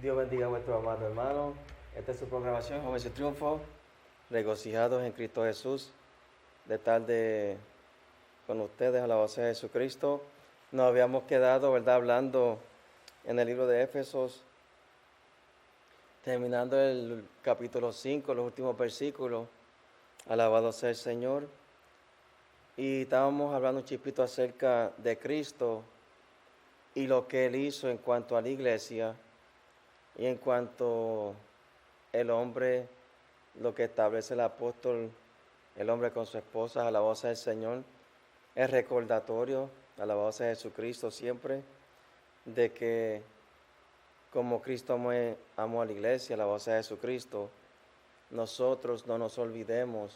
Dios bendiga a vuestro amado hermano. Esta es su programación, Jóvenes y Triunfo, regocijados en Cristo Jesús, de tarde con ustedes a la voz de Jesucristo. Nos habíamos quedado, ¿verdad?, hablando en el libro de Éfesos, terminando el capítulo 5, los últimos versículos, alabado sea el Señor. Y estábamos hablando un chispito acerca de Cristo y lo que Él hizo en cuanto a la iglesia y en cuanto el hombre, lo que establece el apóstol, el hombre con su esposa, alabado sea el Señor, es recordatorio, alabado sea Jesucristo siempre, de que como Cristo amó a la iglesia, alabado sea Jesucristo, nosotros no nos olvidemos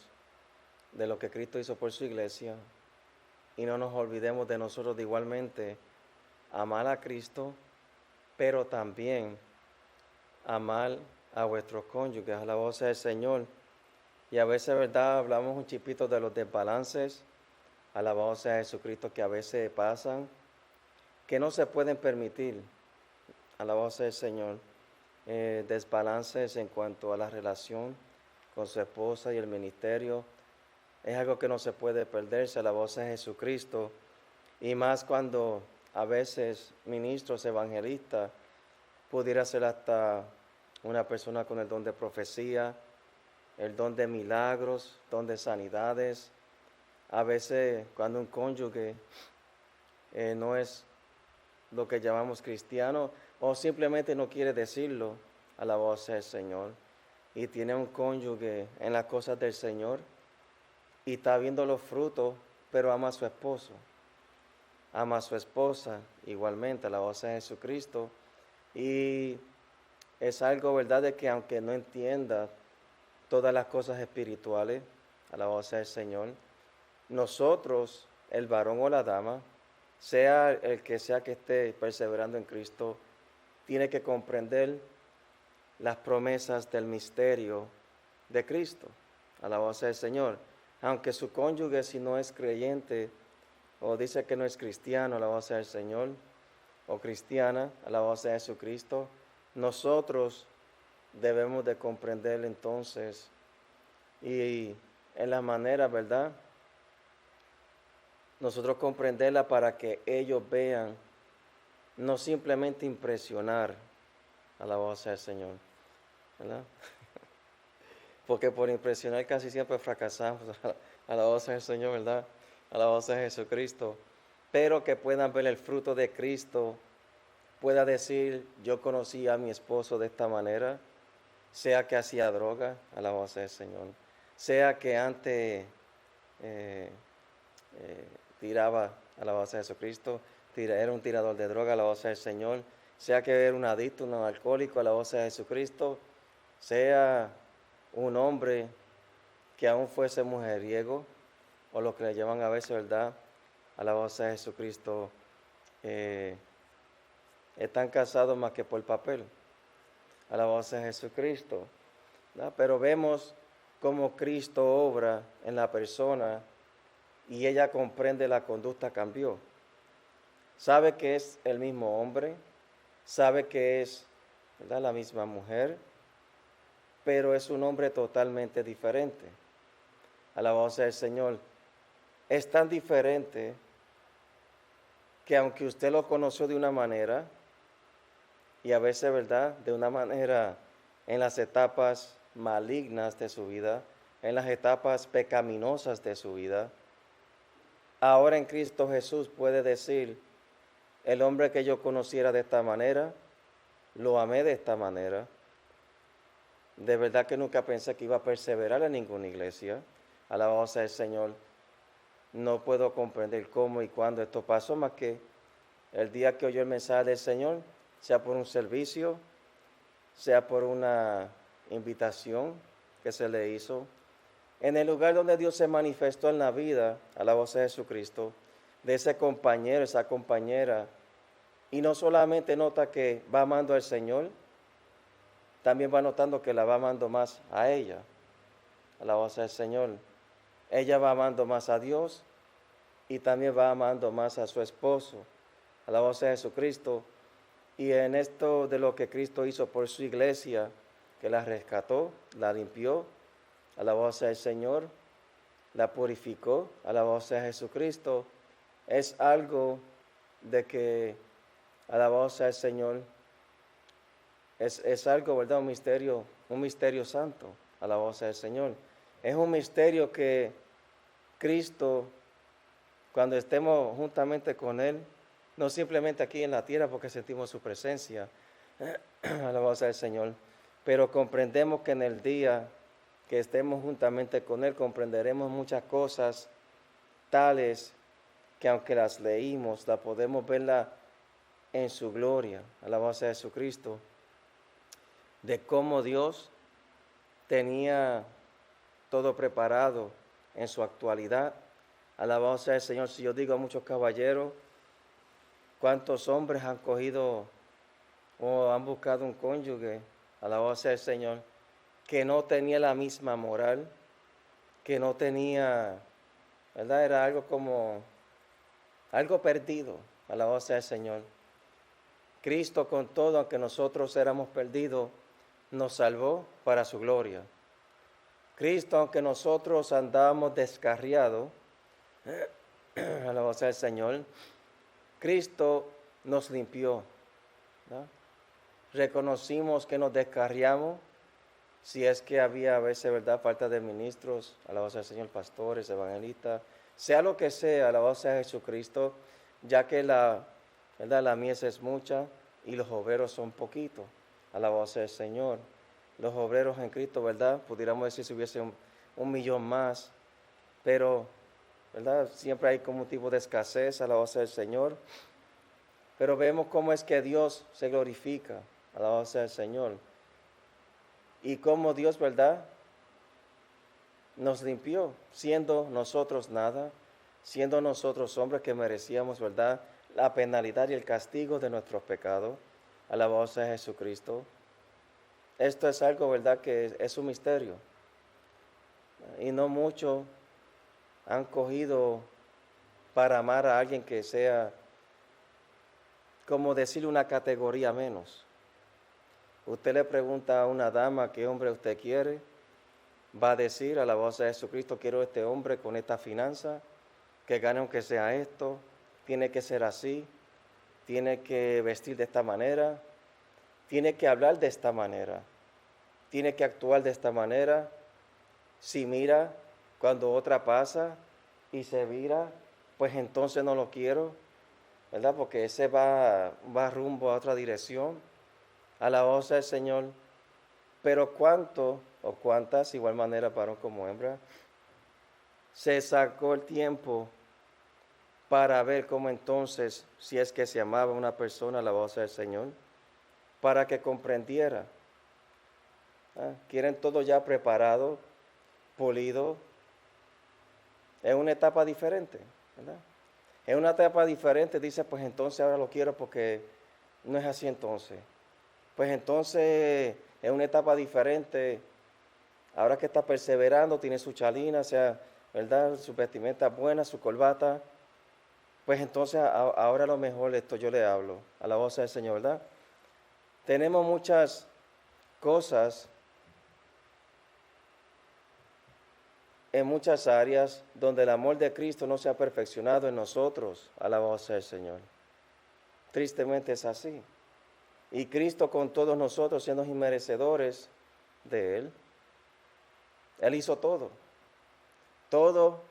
de lo que Cristo hizo por su iglesia y no nos olvidemos de nosotros de igualmente amar a Cristo, pero también amar a vuestros cónyuges, alabado sea el Señor. Y a veces, ¿verdad?, hablamos un chipito de los desbalances, alabado sea Jesucristo, que a veces pasan, que no se pueden permitir, alabado sea el Señor, desbalances en cuanto a la relación con su esposa y el ministerio. Es algo que no se puede perderse, alabado sea Jesucristo, y más cuando a veces ministros, evangelistas, pudiera ser hasta una persona con el don de profecía, el don de milagros, don de sanidades. A veces cuando un cónyuge no es lo que llamamos cristiano o simplemente no quiere decirlo, alabado sea el Señor, y tiene un cónyuge en las cosas del Señor y está viendo los frutos, pero ama a su esposo, ama a su esposa igualmente, alabado sea Jesucristo. Y es algo, ¿verdad?, de que aunque no entienda todas las cosas espirituales, alabado sea el Señor, nosotros, el varón o la dama, sea el que sea que esté perseverando en Cristo, tiene que comprender las promesas del misterio de Cristo, alabado sea el Señor. Aunque su cónyuge, si no es creyente o dice que no es cristiano, alabado sea el Señor, o cristiana, alabado sea Jesucristo, nosotros debemos de comprender entonces y en la manera, ¿verdad?, nosotros comprenderla para que ellos vean, no simplemente impresionar, alabado sea el Señor, ¿verdad? Porque por impresionar casi siempre fracasamos, alabado sea el Señor, ¿verdad? Alabado sea Jesucristo, pero que puedan ver el fruto de Cristo, pueda decir, yo conocí a mi esposo de esta manera, sea que hacía droga, alabado sea el Señor, sea que antes tiraba, alabado sea Jesucristo, era un tirador de droga, alabado sea el Señor, sea que era un adicto, un alcohólico, alabado sea Jesucristo, sea un hombre que aún fuese mujeriego, o lo que le llaman a veces, ¿verdad?, alabado sea Jesucristo, están casados más que por papel, alabado sea Jesucristo, ¿verdad? Pero vemos cómo Cristo obra en la persona y ella comprende la conducta cambió. Sabe que es el mismo hombre, sabe que es, ¿verdad?, la misma mujer, pero es un hombre totalmente diferente. Alabado sea el Señor. Es tan diferente que aunque usted lo conoció de una manera, y a veces, ¿verdad?, de una manera en las etapas malignas de su vida, en las etapas pecaminosas de su vida, ahora en Cristo Jesús puede decir, el hombre que yo conociera de esta manera, lo amé de esta manera. De verdad que nunca pensé que iba a perseverar en ninguna iglesia. Alabado sea el Señor. No puedo comprender cómo y cuándo esto pasó, más que el día que oyó el mensaje del Señor, sea por un servicio, sea por una invitación que se le hizo. En el lugar donde Dios se manifestó en la vida, alabado sea Jesucristo, de ese compañero, esa compañera, y no solamente nota que va amando al Señor, también va notando que la va amando más a ella, alabado sea el Señor. Ella va amando más a Dios y también va amando más a su esposo, alabado sea Jesucristo. Y en esto de lo que Cristo hizo por su iglesia, que la rescató, la limpió, alabado sea el Señor, la purificó, alabado sea Jesucristo, es algo de que, alabado sea el Señor, es algo, ¿verdad? Un misterio santo, alabado sea el Señor. Es un misterio que Cristo, cuando estemos juntamente con Él, no simplemente aquí en la tierra porque sentimos su presencia, alabado sea el Señor, pero comprendemos que en el día que estemos juntamente con Él, comprenderemos muchas cosas tales que aunque las leímos, la podemos verla en su gloria, alabado sea Jesucristo, de cómo Dios tenía todo preparado en su actualidad. Alabado sea el Señor. Si yo digo a muchos caballeros, ¿cuántos hombres han cogido o han buscado un cónyuge? Alabado sea el Señor, que no tenía la misma moral, que no tenía, ¿verdad? Era algo como, algo perdido. Alabado sea el Señor. Cristo con todo, aunque nosotros éramos perdidos, nos salvó para su gloria. Cristo, aunque nosotros andábamos descarriados, alabado sea el Señor, Cristo nos limpió, ¿no? Reconocimos que nos descarriamos, si es que había a veces, ¿verdad?, falta de ministros, alabado sea el Señor, pastores, evangelistas, sea lo que sea, alabado sea Jesucristo, ya que ¿verdad?, la mies es mucha y los obreros son poquitos, alabado sea el Señor. Los obreros en Cristo, ¿verdad?, pudiéramos decir si hubiese un millón más, pero, ¿verdad?, siempre hay como un tipo de escasez, alabado sea el Señor. Pero vemos cómo es que Dios se glorifica, alabado sea el Señor. Y cómo Dios, ¿verdad?, nos limpió, siendo nosotros nada, siendo nosotros hombres que merecíamos, ¿verdad?, la penalidad y el castigo de nuestros pecados. Alabado sea Jesucristo. Esto es algo, ¿verdad?, que es un misterio. Y no muchos han cogido para amar a alguien que sea, como decirle, una categoría menos. Usted le pregunta a una dama qué hombre usted quiere, va a decir, alabado sea Jesucristo, quiero este hombre con esta finanza, que gane aunque sea esto, tiene que ser así, tiene que vestir de esta manera, tiene que hablar de esta manera, tiene que actuar de esta manera. Si mira cuando otra pasa y se vira, pues entonces no lo quiero, ¿verdad? Porque ese va rumbo a otra dirección. Alabado sea el Señor. Pero cuánto o cuántas, igual manera varón como hembra, se sacó el tiempo para ver cómo entonces, si es que se amaba una persona, alabado sea el Señor, para que comprendiera. Quieren todo ya preparado, pulido. Es una etapa diferente, ¿verdad? Es una etapa diferente, dice, pues entonces ahora lo quiero porque no es así entonces. Pues entonces es una etapa diferente. Ahora que está perseverando, tiene su chalina, o sea, ¿verdad? Su vestimenta buena, su corbata. Pues entonces ahora a lo mejor esto yo le hablo a la voz del Señor, ¿verdad? Tenemos muchas cosas en muchas áreas donde el amor de Cristo no se ha perfeccionado en nosotros, a la voz del Señor. Tristemente es así. Y Cristo con todos nosotros siendo inmerecedores de Él, Él hizo todo. Todo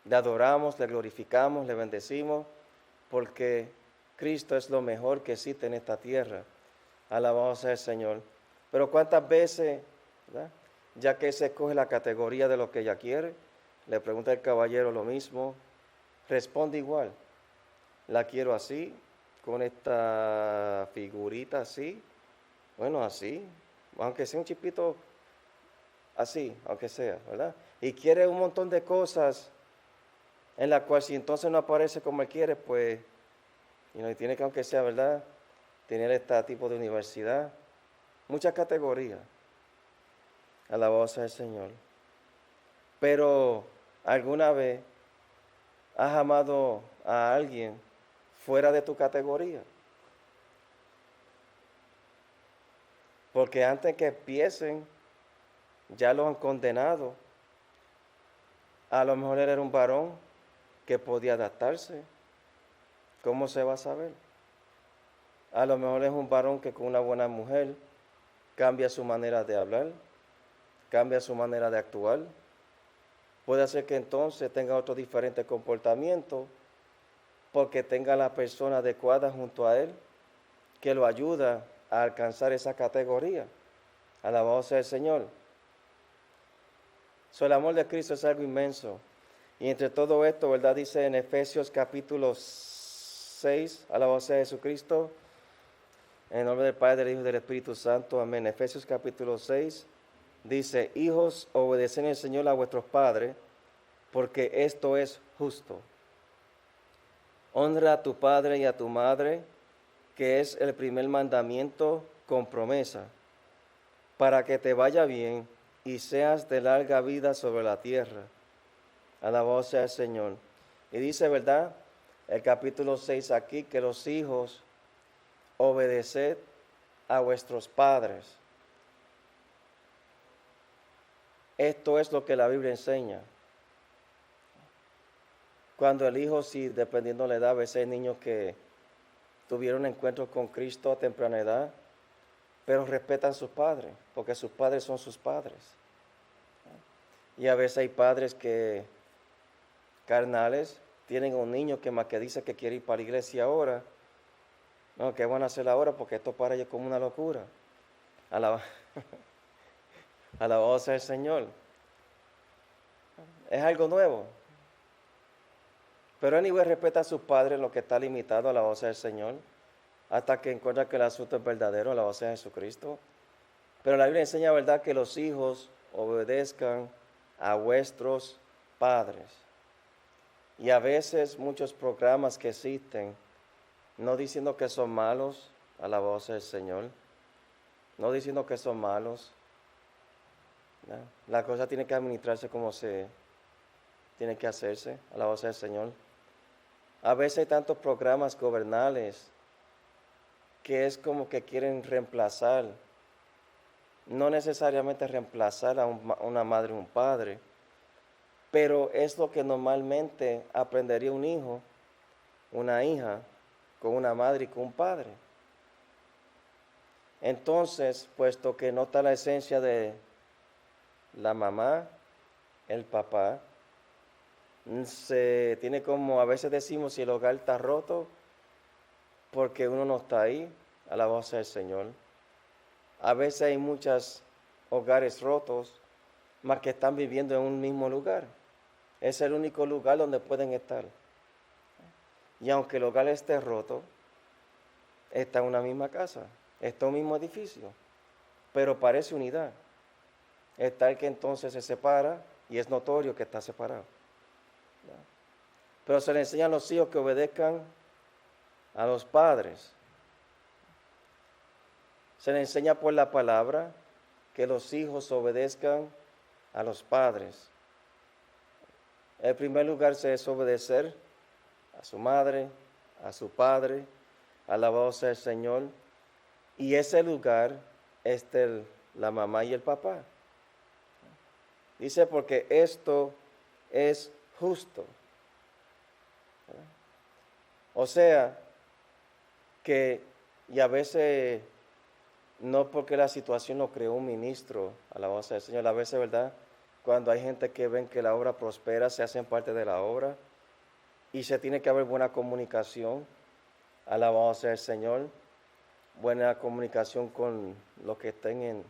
le adoramos, le glorificamos, le bendecimos, porque Cristo es lo mejor que existe en esta tierra. Alabado sea el Señor. Pero cuántas veces, ¿verdad?, ya que se escoge la categoría de lo que ella quiere, le pregunta el caballero lo mismo, responde igual. La quiero así, con esta figurita así, bueno, así, aunque sea un chipito así, aunque sea, ¿verdad? Y quiere un montón de cosas en la cual si entonces no aparece como él quiere, pues, y tiene que, aunque sea, ¿verdad?, tener este tipo de universidad, muchas categorías. Alabado sea el Señor. Pero, ¿alguna vez has amado a alguien fuera de tu categoría? Porque antes que empiecen, ya lo han condenado. A lo mejor él era un varón que podía adaptarse. ¿Cómo se va a saber? A lo mejor es un varón que con una buena mujer cambia su manera de hablar, cambia su manera de actuar. Puede ser que entonces tenga otro diferente comportamiento porque tenga la persona adecuada junto a él que lo ayuda a alcanzar esa categoría. Alabado sea el Señor. El amor de Cristo es algo inmenso. Y entre todo esto, ¿verdad? Dice en Efesios capítulo 6, alabado sea Jesucristo, en el nombre del Padre, del Hijo y del Espíritu Santo, amén. Efesios capítulo 6 dice, hijos, obedeced al Señor a vuestros padres, porque esto es justo. Honra a tu padre y a tu madre, que es el primer mandamiento con promesa, para que te vaya bien y seas de larga vida sobre la tierra. Alabado sea el Señor. Y dice, ¿verdad? El capítulo 6 aquí, que los hijos obedeced a vuestros padres. Esto es lo que la Biblia enseña. Cuando el hijo, si dependiendo de la edad, a veces hay niños que tuvieron encuentros con Cristo a temprana edad, pero respetan a sus padres, porque sus padres son sus padres. Y a veces hay padres que, carnales, tienen un niño que más que dice que quiere ir para la iglesia ahora. No, ¿qué van a hacer ahora? Porque esto para ellos es como una locura. Alabado sea el Señor. Es algo nuevo. Pero anyway, respeta a sus padres, lo que está limitado a la voz del Señor, hasta que encuentra que el asunto es verdadero, a la voz de Jesucristo. Pero la Biblia enseña, ¿verdad?, que los hijos obedezcan a vuestros padres. Y a veces muchos programas que existen, no diciendo que son malos, a la voz del Señor, no diciendo que son malos, ¿no? La cosa tiene que administrarse como se tiene que hacerse, a la voz del Señor. A veces hay tantos programas gobernales que es como que quieren reemplazar, no necesariamente reemplazar a una madre o un padre, pero es lo que normalmente aprendería un hijo, una hija, con una madre y con un padre. Entonces, puesto que no está la esencia de la mamá, el papá, se tiene como, a veces decimos, si el hogar está roto, porque uno no está ahí, a la voz del Señor. A veces hay muchos hogares rotos, más que están viviendo en un mismo lugar. Es el único lugar donde pueden estar. Y aunque el hogar esté roto, está en una misma casa, está en un mismo edificio, pero parece unidad. Está el que entonces se separa y es notorio que está separado. Pero se le enseña a los hijos que obedezcan a los padres. Se le enseña por la palabra que los hijos obedezcan a los padres. En primer lugar se es obedecer a su madre, a su padre, alabado sea el Señor. Y ese lugar es la mamá y el papá. Dice porque esto es justo. O sea, que, y a veces, no porque la situación lo creó un ministro, alabado sea el Señor, a veces, ¿verdad?, cuando hay gente que ven que la obra prospera, se hacen parte de la obra, y se tiene que haber buena comunicación, alabado sea el Señor, buena comunicación con los que estén en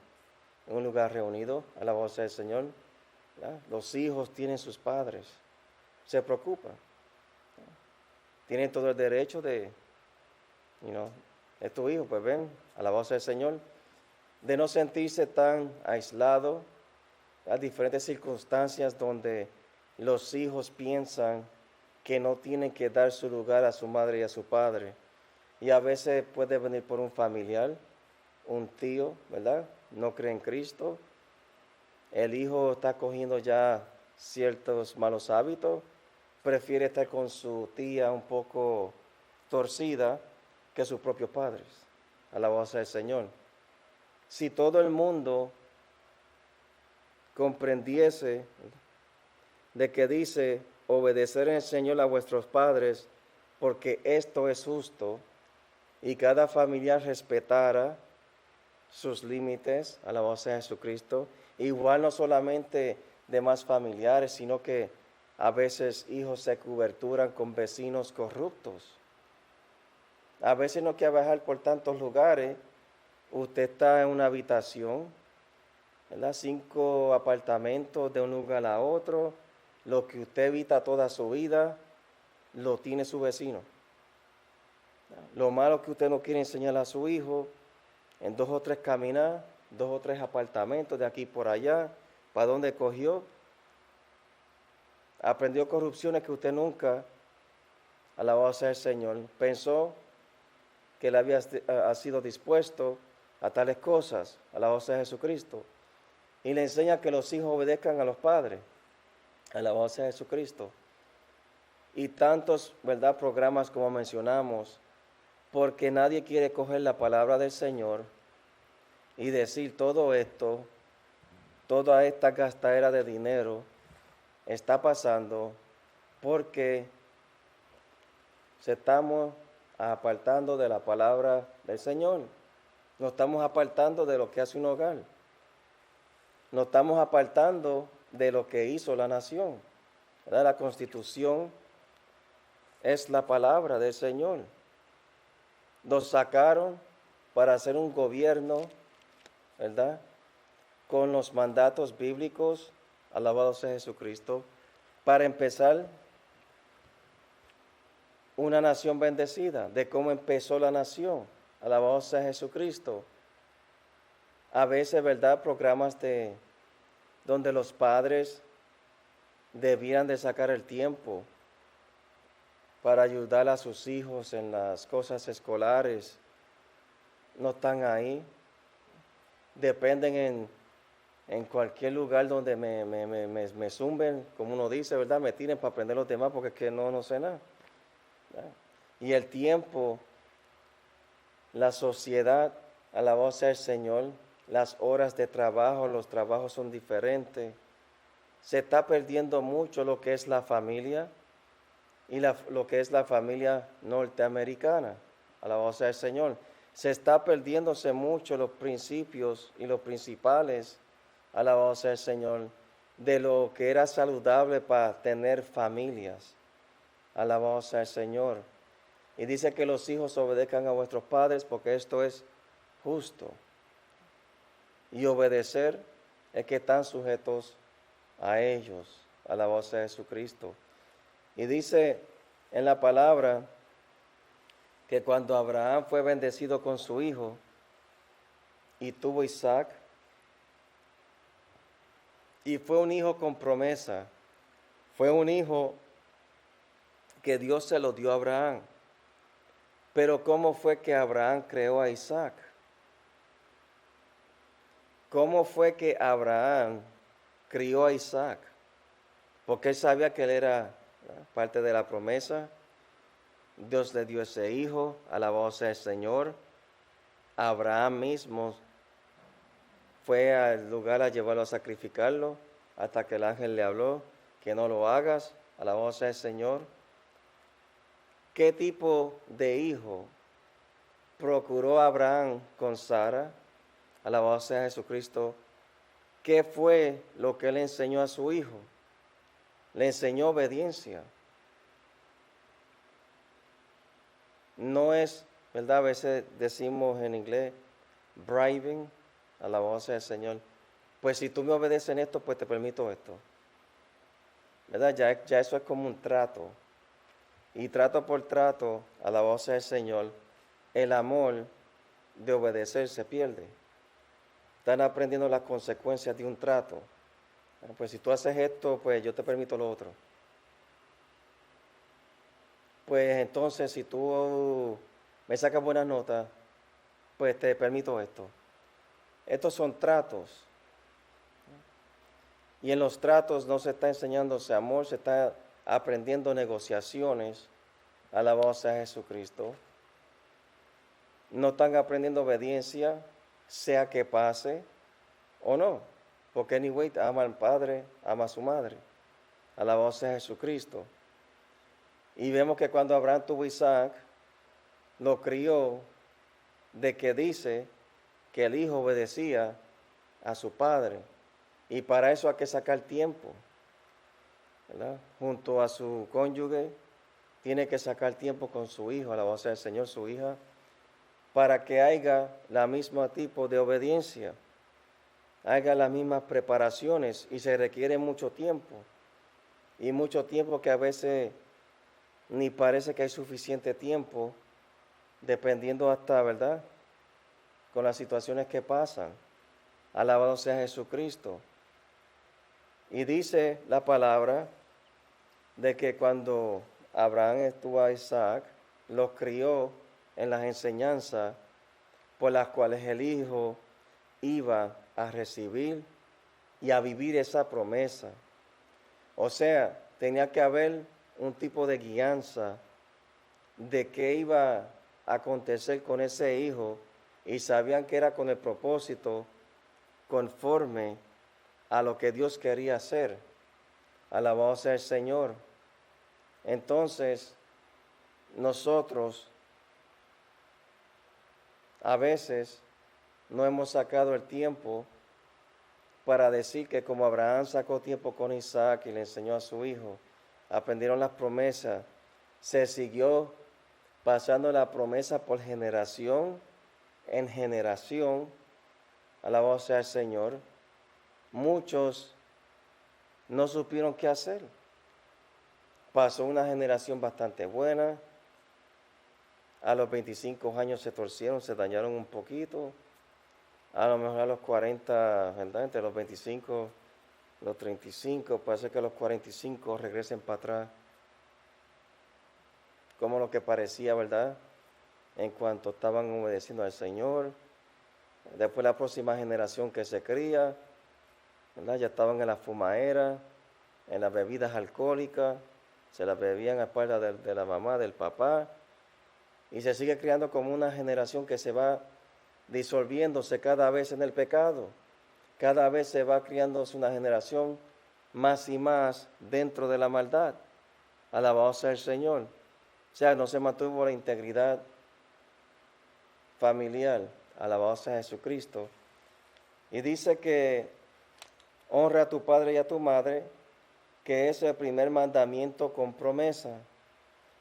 un lugar reunido, alabado sea el Señor. ¿Verdad? Los hijos tienen sus padres, se preocupan. Tienen todo el derecho de, es tu hijo, pues ven, alabado sea el Señor, de no sentirse tan aislado a diferentes circunstancias donde los hijos piensan que no tienen que dar su lugar a su madre y a su padre. Y a veces puede venir por un familiar, un tío, ¿verdad? No cree en Cristo. El hijo está cogiendo ya ciertos malos hábitos, prefiere estar con su tía un poco torcida que sus propios padres. Alabado sea el Señor. Si todo el mundo comprendiese de que dice, obedecer en el Señor a vuestros padres, porque esto es justo, y cada familiar respetara sus límites a la voz de Jesucristo, igual no solamente demás familiares, sino que a veces hijos se coberturan con vecinos corruptos. A veces no quiere viajar por tantos lugares. Usted está en una habitación, ¿verdad? 5 apartamentos de un lugar a otro. Lo que usted evita toda su vida, lo tiene su vecino. Lo malo que usted no quiere enseñar a su hijo, en 2 o 3 caminar, 2 o 3 apartamentos de aquí por allá, ¿para dónde cogió? Aprendió corrupciones que usted nunca, alabado sea el Señor, pensó que él había sido dispuesto a tales cosas, alabado sea Jesucristo. Y le enseña que los hijos obedezcan a los padres, alabado sea Jesucristo. Y tantos, ¿verdad?, programas como mencionamos, porque nadie quiere coger la palabra del Señor y decir todo esto, toda esta gastadera de dinero está pasando porque se estamos apartando de la palabra del Señor. Nos estamos apartando de lo que hace un hogar. Nos estamos apartando de lo que hizo la nación. ¿Verdad? La Constitución es la palabra del Señor. Nos sacaron para hacer un gobierno, ¿verdad?, con los mandatos bíblicos, alabado sea Jesucristo, para empezar una nación bendecida, de cómo empezó la nación, alabado sea Jesucristo. A veces, ¿verdad?, programas donde los padres debían de sacar el tiempo para ayudar a sus hijos en las cosas escolares, no están ahí. Dependen en cualquier lugar donde me zumben, como uno dice, ¿verdad?, me tiren para aprender los demás porque es que no sé nada. ¿Verdad? Y el tiempo, la sociedad, alabado sea el Señor, las horas de trabajo, los trabajos son diferentes. Se está perdiendo mucho lo que es la familia y lo que es la familia norteamericana, alabado sea el Señor. Se está perdiéndose mucho los principios y los principales, alabado sea el Señor, de lo que era saludable para tener familias, alabado sea el Señor. Y dice que los hijos obedezcan a vuestros padres porque esto es justo. Y obedecer es que están sujetos a ellos, alabado sea Jesucristo. Y dice en la palabra que cuando Abraham fue bendecido con su hijo y tuvo Isaac, y fue un hijo con promesa, fue un hijo que Dios se lo dio a Abraham. Pero ¿cómo fue que Abraham creó a Isaac? ¿Cómo fue que Abraham crió a Isaac? Porque él sabía que él era parte de la promesa. Dios le dio ese hijo, alabado sea el Señor. Abraham mismo fue al lugar a llevarlo a sacrificarlo, hasta que el ángel le habló, que no lo hagas, alabado sea el Señor. ¿Qué tipo de hijo procuró Abraham con Sara? Alabado sea Jesucristo. ¿Qué fue lo que él enseñó a su hijo? Le enseñó obediencia. No es, ¿verdad? A veces decimos en inglés, bribing, alabado sea el Señor. Pues si tú me obedeces en esto, pues te permito esto. ¿Verdad? Ya eso es como un trato. Y trato por trato, alabado sea el Señor, el amor de obedecer se pierde. Están aprendiendo las consecuencias de un trato. Pues si tú haces esto, pues yo te permito lo otro. Pues entonces si tú me sacas buenas notas, pues te permito esto. Estos son tratos. Y en los tratos no se está enseñándose amor, se está aprendiendo negociaciones. Alabado sea Jesucristo. No están aprendiendo obediencia, sea que pase o no. Porque anyway, ama al padre, ama a su madre. Alabado sea Jesucristo. Y vemos que cuando Abraham tuvo a Isaac, lo crió de que dice que el hijo obedecía a su padre. Y para eso hay que sacar tiempo, ¿verdad? Junto a su cónyuge, tiene que sacar tiempo con su hijo, alabado sea el Señor, su hija, para que haya la misma tipo de obediencia, haya las mismas preparaciones, y se requiere mucho tiempo. Y mucho tiempo que a veces ni parece que hay suficiente tiempo, dependiendo hasta, ¿verdad?, con las situaciones que pasan. Alabado sea Jesucristo. Y dice la palabra de que cuando Abraham estuvo a Isaac, los crió en las enseñanzas por las cuales el hijo iba a recibir y a vivir esa promesa. O sea, tenía que haber un tipo de guianza de qué iba a acontecer con ese hijo, y sabían que era con el propósito conforme a lo que Dios quería hacer. Alabado sea el Señor. Entonces, nosotros a veces no hemos sacado el tiempo para decir que como Abraham sacó tiempo con Isaac y le enseñó a su hijo, aprendieron las promesas, se siguió pasando la promesa por generación en generación. Alabado sea el Señor. Muchos no supieron qué hacer. Pasó una generación bastante buena. A los 25 años se torcieron, se dañaron un poquito. A lo mejor a los 40, ¿verdad?, entre los 25 y los 35, parece que a los 45 regresen para atrás, como lo que parecía, ¿verdad?, en cuanto estaban obedeciendo al Señor. Después la próxima generación que se cría, ¿verdad?, ya estaban en la fumadera, en las bebidas alcohólicas, se las bebían a espaldas de la mamá, del papá, y se sigue criando como una generación que se va disolviéndose cada vez en el pecado. Cada vez se va criándose una generación más y más dentro de la maldad. Alabado sea el Señor. O sea, no se mantuvo la integridad familiar. Alabado sea Jesucristo. Y dice que honra a tu padre y a tu madre, que es el primer mandamiento con promesa.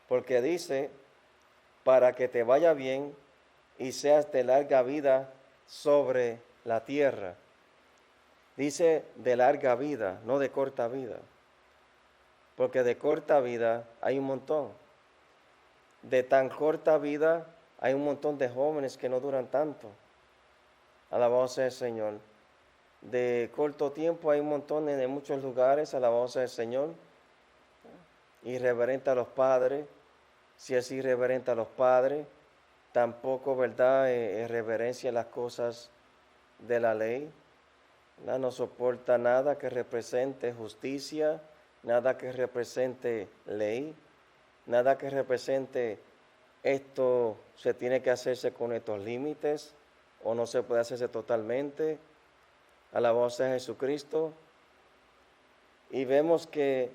Porque dice, para que te vaya bien y seas de larga vida sobre la tierra. Dice de larga vida, no de corta vida. Porque de corta vida hay un montón. De tan corta vida hay un montón de jóvenes que no duran tanto. Alabado sea el Señor. De corto tiempo hay un montón en muchos lugares, alabado sea el Señor. Irreverente a los padres. Si es irreverente a los padres, tampoco, ¿verdad?, reverencia las cosas de la ley. No soporta nada que represente justicia, nada que represente ley, nada que represente esto se tiene que hacerse con estos límites o no se puede hacerse totalmente. Alabado sea Jesucristo. Y vemos que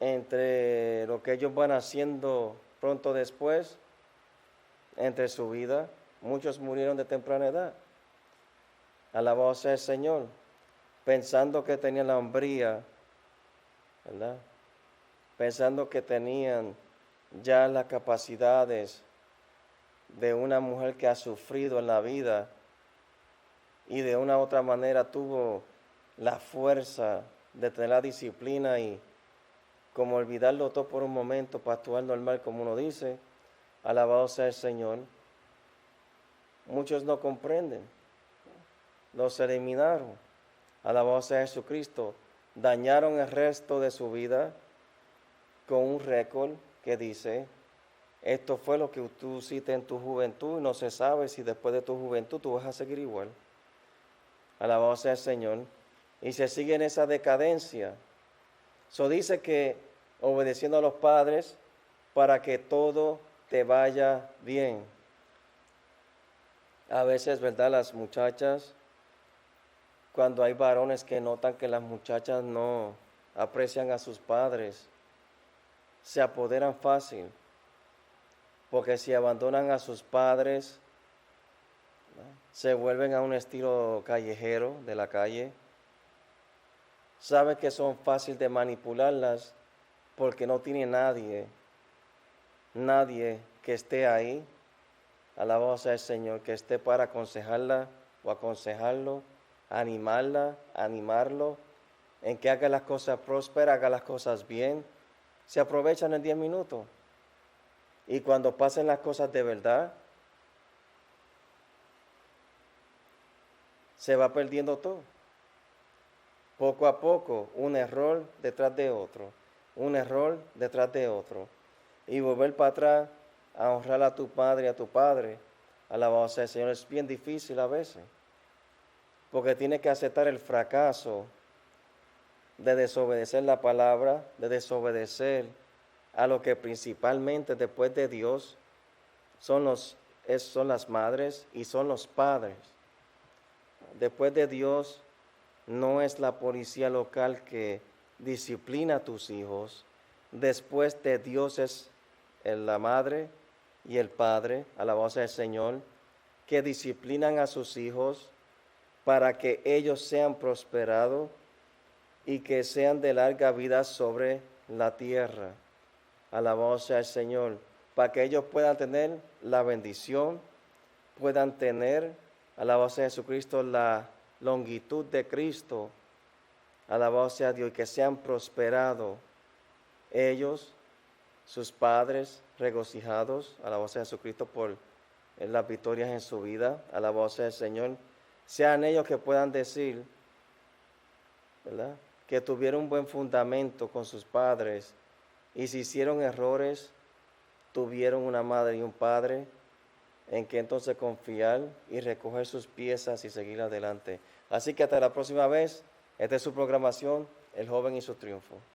entre lo que ellos van haciendo pronto después, entre su vida, muchos murieron de temprana edad. Alabado sea el Señor, pensando que tenían la hombría, ¿verdad?, pensando que tenían ya las capacidades de una mujer que ha sufrido en la vida y de una u otra manera tuvo la fuerza de tener la disciplina y como olvidarlo todo por un momento para actuar normal, como uno dice. Alabado sea el Señor. Muchos no comprenden, los eliminaron. Alabado sea Jesucristo. Dañaron el resto de su vida con un récord que dice, esto fue lo que tú hiciste en tu juventud y no se sabe si después de tu juventud tú vas a seguir igual. Alabado sea el Señor. Y se sigue en esa decadencia. So dice que obedeciendo a los padres para que todo te vaya bien. A veces, ¿verdad? Las muchachas, cuando hay varones que notan que las muchachas no aprecian a sus padres, se apoderan fácil, porque si abandonan a sus padres, ¿no?, se vuelven a un estilo callejero de la calle. Saben que son fáciles de manipularlas porque no tiene nadie que esté ahí, alabado sea el Señor, que esté para aconsejarla o aconsejarlo, animarlo, en que haga las cosas prósperas, haga las cosas bien. Se aprovechan en 10 minutos. Y cuando pasen las cosas de verdad, se va perdiendo todo. Poco a poco, un error detrás de otro, un error detrás de otro. Y volver para atrás a honrar a tu padre y a tu padre, alabado sea el Señor, es bien difícil a veces. Porque tienes que aceptar el fracaso de desobedecer la palabra, de desobedecer a lo que principalmente después de Dios son las madres y son los padres. Después de Dios no es la policía local que disciplina a tus hijos. Después de Dios es la madre y el padre, alabado sea el Señor, que disciplinan a sus hijos para que ellos sean prosperados y que sean de larga vida sobre la tierra. Alabado sea el Señor, para que ellos puedan tener la bendición, puedan tener, alabado sea Jesucristo, la longitud de Cristo, alabado sea Dios, y que sean prosperados ellos, sus padres, regocijados, alabado sea Jesucristo por las victorias en su vida, alabado sea el Señor, sean ellos que puedan decir, ¿verdad?, que tuvieron un buen fundamento con sus padres, y si hicieron errores, tuvieron una madre y un padre en que entonces confiar y recoger sus piezas y seguir adelante. Así que hasta la próxima vez, esta es su programación, El Joven y su Triunfo.